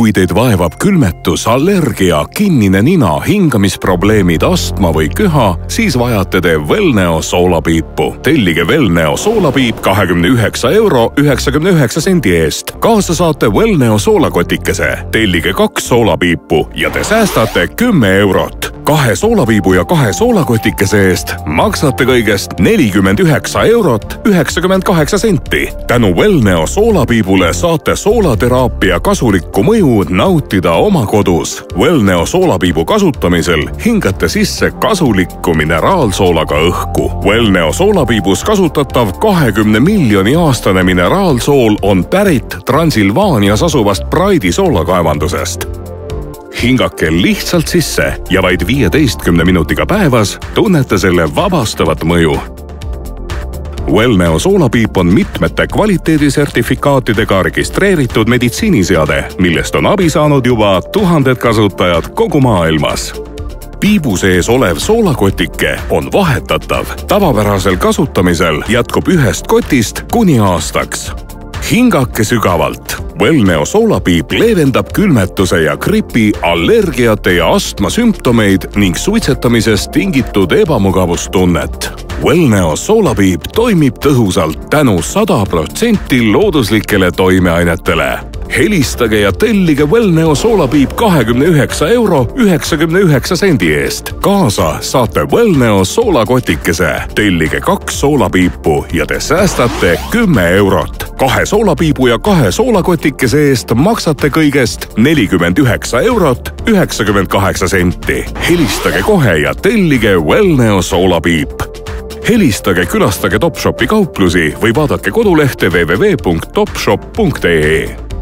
Kui teid vaevab külmetus, allergia, kinnine nina, hingamisprobleemid, astma või köha, siis vajate te Wellneo soolapiipu. Tellige Wellneo soolapiip 29,99 eest. Kaasa saate Wellneo soolakotikese. Tellige 2 soolapiipu ja te säästate 10 eurot. 2 soolapiibu ja 2 soolakotikese eest maksate kõigest 49,98 senti. Tänu Wellneo soolapiibule saate soolateraapia kasulikku mõju nautida oma kodus. Wellneo soolapiibu kasutamisel hingate sisse kasulikku mineraalsoolaga õhku. Wellneo soolapiibus kasutatav 20 miljoni aastane mineraalsool on pärit Transilvaanias asuvast Praidi soolakaevandusest. Hingake lihtsalt sisse ja vaid 15 minutiga päevas tunnete selle vabastavat mõju. Wellneo soolapiip on mitmete kvaliteedisertifikaatidega registreeritud meditsiiniseade, millest on abi saanud juba tuhanded kasutajad kogu maailmas. Piibu sees olev soolakotike on vahetatav. Tavapärasel kasutamisel jätkub ühest kotist kuni aastaks. Hingake sügavalt. Wellneo soolapiip leevendab külmetuse ja gripi, allergiate ja astma sümptomeid ning suitsetamisest tingitud ebamugavustunnet. Wellneo soolapiip toimib tõhusalt tänu 100% looduslikele toimeainetele. Helistage ja tellige Wellneo soolapiip 29,99 eest. Kaasa saate Wellneo soolakotikese. Tellige 2 soolapiipu ja te säästate 10 eurot. 2 soolapiibu ja 2 soolakotikese eest maksate kõigest 49,98 senti. Helistage kohe ja tellige Wellneo soolapiip. Helistage, külastage Topshopi kauplusi või vaadake kodulehte www.topshop.ee.